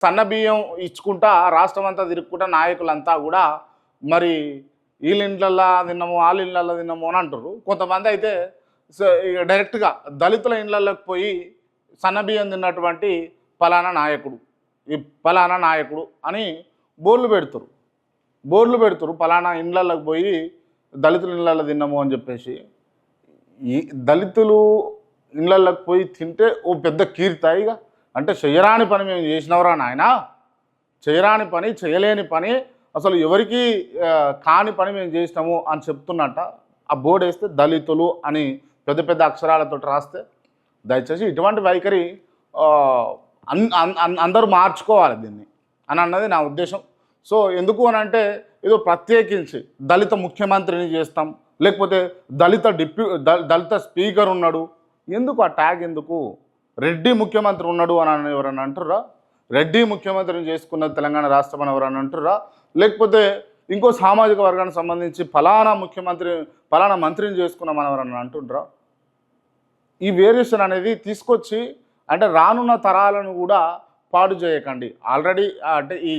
సన్న బియ్యం ఇచ్చుకుంటా రాష్ట్రం అంతా తిరుక్కుంటా నాయకులంతా కూడా మరి వీళ్ళ ఇండ్లల్లో తిన్నాము వాళ్ళ ఇళ్ళల్లో తిన్నాము అని అంటారు. కొంతమంది అయితే డైరెక్ట్గా దళితుల ఇళ్ళల్లోకి పోయి సన్న బియ్యం తిన్నటువంటి ఫలానా నాయకుడు, ఈ ఫలానా నాయకుడు అని బోర్లు పెడుతురు ఫలానా ఇళ్ళల్లోకి పోయి దళితుల ఇళ్ళల్లో తిన్నాము అని చెప్పేసి. ఈ దళితులు ఇళ్ళల్లోకి పోయి తింటే ఓ పెద్ద కీర్తాయిగా, అంటే చేయరాని పని మేము చేసినవరా నాయన, చేయరాని పని చేయలేని పని అసలు ఎవరికి కాని పని మేము చేసినాము అని చెప్తున్నట్ట. ఆ బోర్డు వేస్తే దళితులు అని పెద్ద పెద్ద అక్షరాలతో రాస్తే దయచేసి ఇటువంటి వైఖరి అందరూ మార్చుకోవాలి దీన్ని అని అన్నది నా ఉద్దేశం. సో ఎందుకు అని అంటే ఏదో ప్రత్యేకించి దళిత ముఖ్యమంత్రిని చేస్తాం, లేకపోతే దళిత స్పీకర్ ఉన్నాడు, ఎందుకు ఆ ట్యాగ్ ఎందుకు? రెడ్డి ముఖ్యమంత్రి ఉన్నాడు అని ఎవరన్నా అంటుర్రా? రెడ్డి ముఖ్యమంత్రిని చేసుకున్న తెలంగాణ రాష్ట్రం అని ఎవరన్నా అంటుర్రా? లేకపోతే ఇంకో సామాజిక వర్గానికి సంబంధించి ఫలానా మంత్రిని చేసుకున్నామని ఎవరన్నా అంటుండ్రా? ఈ వేరియేషన్ అనేది తీసుకొచ్చి అంటే రానున్న తరాలను కూడా పాడు చేయకండి. ఆల్రెడీ అంటే ఈ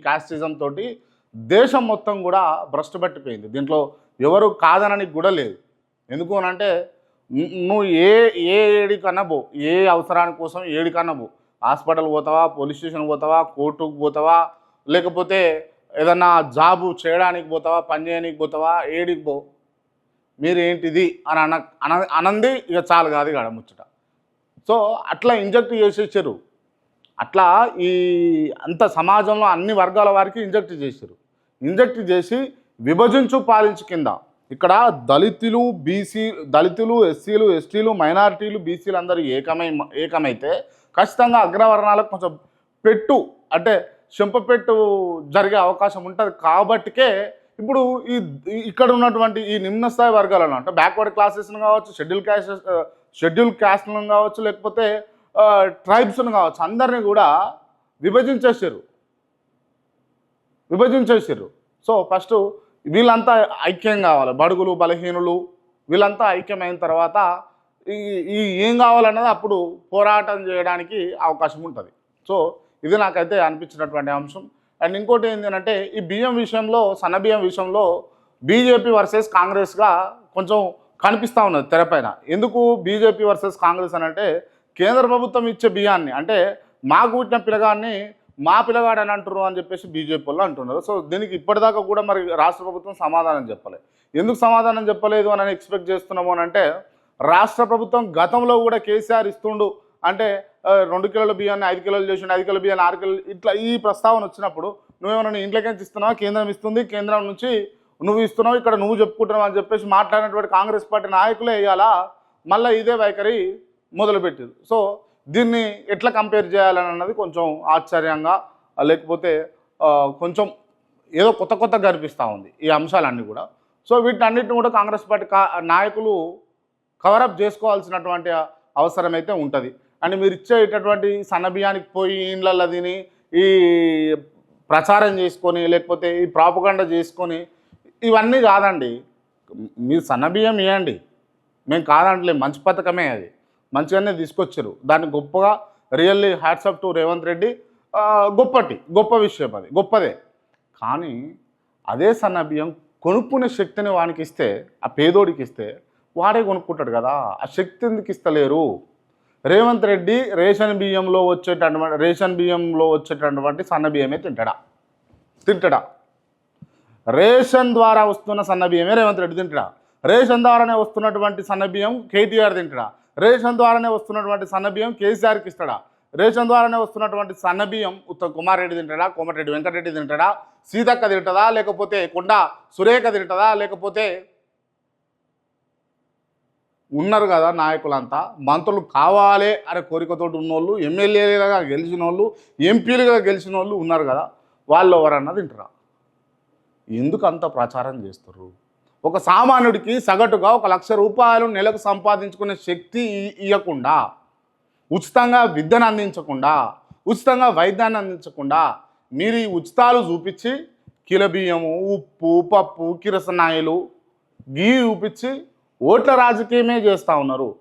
కాస్టిజం తోటి దేశం మొత్తం కూడా భ్రష్టు పట్టిపోయింది. దీంట్లో ఎవరు కాదనని కూడా లేదు. ఎందుకు అని అంటే నువ్వు ఏడికన్నా పో, ఏ అవసరాని కోసం ఏడికన్నా పో, హాస్పిటల్ పోతావా, పోలీస్ స్టేషన్ పోతావా, కోర్టుకు పోతావా, లేకపోతే ఏదన్నా జాబు చేయడానికి పోతావా, పని చేయడానికి పోతావా, ఏడికి పో, మీరేంటిది అని అనంది ఇక చాలు కాదు కాడ ముచ్చట. సో అట్లా ఇంజెక్ట్ చేసేసారు. అట్లా ఈ అంత సమాజంలో అన్ని వర్గాల వారికి ఇంజెక్ట్ చేసి విభజించు పాలించు కింద ఇక్కడ దళితులు ఎస్సీలు ఎస్టీలు మైనారిటీలు బీసీలు అందరూ ఏకమైతే ఖచ్చితంగా అగ్రవర్ణాలకు కొంచెం అంటే చెంపపెట్టు జరిగే అవకాశం ఉంటుంది. కాబట్టికే ఇప్పుడు ఇక్కడ ఉన్నటువంటి ఈ నిమ్న స్థాయి వర్గాలను అంటే బ్యాక్వర్డ్ క్లాసెస్ను కావచ్చు, షెడ్యూల్ క్యాస్ట్లను కావచ్చు, లేకపోతే ట్రైబ్స్ను కావచ్చు, అందరినీ కూడా విభజించేసారు. సో ఫస్ట్ వీళ్ళంతా ఐక్యం కావాలి, బడుగులు బలహీనులు వీళ్ళంతా ఐక్యమైన తర్వాత ఈ ఏం కావాలన్నది అప్పుడు పోరాటం చేయడానికి అవకాశం ఉంటుంది. సో ఇది నాకైతే అనిపించినటువంటి అంశం. అండ్ ఇంకోటి ఏంటంటే ఈ బియ్యం విషయంలో, సన్న బియ్యం విషయంలో బీజేపీ వర్సెస్ కాంగ్రెస్గా కొంచెం కనిపిస్తూ ఉన్నది తెరపైన. ఎందుకు బీజేపీ వర్సెస్ కాంగ్రెస్ అని అంటే కేంద్ర ప్రభుత్వం ఇచ్చే బియ్యాన్ని అంటే మాకు పుట్టిన పిల్లగాన్ని మా పిల్లగాడు అని అంటారు అని చెప్పేసి బీజేపీ వాళ్ళు అంటున్నారు. సో దీనికి ఇప్పటిదాకా కూడా మరి రాష్ట్ర ప్రభుత్వం సమాధానం చెప్పలేదు. ఎందుకు సమాధానం చెప్పలేదు అని ఎక్స్పెక్ట్ చేస్తున్నాము అని అంటే రాష్ట్ర ప్రభుత్వం గతంలో కూడా కేసీఆర్ ఇస్తుండు అంటే 2 కిలోల బియ్యాన్ని 5 కిలోలు చేసిండు, 5 కిలోల బియ్యాన్ని 6 కిలోలు, ఇట్లా ఈ ప్రస్తావన వచ్చినప్పుడు నువ్వేమన్నా ఇంట్లోకి ఇస్తున్నావా, కేంద్రం ఇస్తుంది, కేంద్రం నుంచి నువ్వు ఇస్తున్నావు, ఇక్కడ నువ్వు చెప్పుకుంటున్నావు అని చెప్పేసి మాట్లాడినటువంటి కాంగ్రెస్ పార్టీ నాయకులే ఇవాళ మళ్ళీ ఇదే వైఖరి మొదలుపెట్టారు. సో దీన్ని ఎట్లా కంపేర్ చేయాలని అన్నది కొంచెం ఆశ్చర్యంగా, లేకపోతే కొంచెం ఏదో కొత్తగా కనిపిస్తూ ఉంది ఈ అంశాలన్నీ కూడా. సో వీటన్నిటిని కూడా కాంగ్రెస్ పార్టీ నాయకులు కవరప్ చేసుకోవాల్సినటువంటి అవసరం అయితే ఉంటుంది. అండ్ మీరు ఇచ్చేటటువంటి సన్న బియ్యానికి పోయి ఇండ్లల్లో తిని ఈ ప్రచారం చేసుకొని, లేకపోతే ఈ ప్రాపగండా చేసుకొని ఇవన్నీ కాదండి. మీరు సన్న బియ్యం ఇవ్వండి, మేము కాదంటలే, మంచి పథకమే, అది మంచిగానే తీసుకొచ్చారు. దాన్ని గొప్పగా really hats off to Revanth Reddy. గొప్ప విషయం, అది గొప్పదే. కానీ అదే సన్న బియ్యం కొనుక్కునే శక్తిని వానికి ఇస్తే, ఆ పేదోడికి ఇస్తే వాడే కొనుక్కుంటాడు కదా. ఆ శక్తి ఎందుకు ఇస్తలేరు? రేవంత్ రెడ్డి రేషన్ బియ్యంలో వచ్చేటటువంటి సన్న బియ్యమే తింటాడా? రేషన్ ద్వారా వస్తున్న సన్న బియ్యమే రేవంత్ రెడ్డి తింటాడా? రేషన్ ద్వారానే వస్తున్నటువంటి సన్న బియ్యం కేటీఆర్ తింటాడా? రేషన్ ద్వారానే వస్తున్నటువంటి సన్న బియ్యం కేసీఆర్కి ఇస్తాడా? రేషన్ ద్వారానే వస్తున్నటువంటి సన్న బియ్యం ఉత్తమ్ కుమార్ రెడ్డి తింటాడా, కోమటిరెడ్డి వెంకటరెడ్డి తింటాడా, సీతక్క తింటుందా, లేకపోతే కొండా సురేఖ తింటుందా, లేకపోతే ఉన్నారు కదా నాయకులంతా మంత్రులు కావాలి అనే కోరికతోటి ఉన్నోళ్ళు, ఎమ్మెల్యేలుగా గెలిచిన వాళ్ళు, ఎంపీలుగా గెలిచిన వాళ్ళు ఉన్నారు కదా, వాళ్ళు ఎవరన్నా తింటారా? ఎందుకు అంత ప్రచారం చేస్తారు? ఒక సామాన్యుడికి సగటుగా 1 లక్ష రూపాయలు నెలకు సంపాదించుకునే శక్తి ఇవ్వకుండా, ఉచితంగా విద్యను అందించకుండా, ఉచితంగా వైద్యాన్ని అందించకుండా మీరు ఈ ఉచితాలు చూపించి కిలో బియ్యము, ఉప్పు, పప్పు, కిరసనాయిలు గీ చూపించి ఓట్ల రాజకీయమే చేస్తూ ఉన్నారు.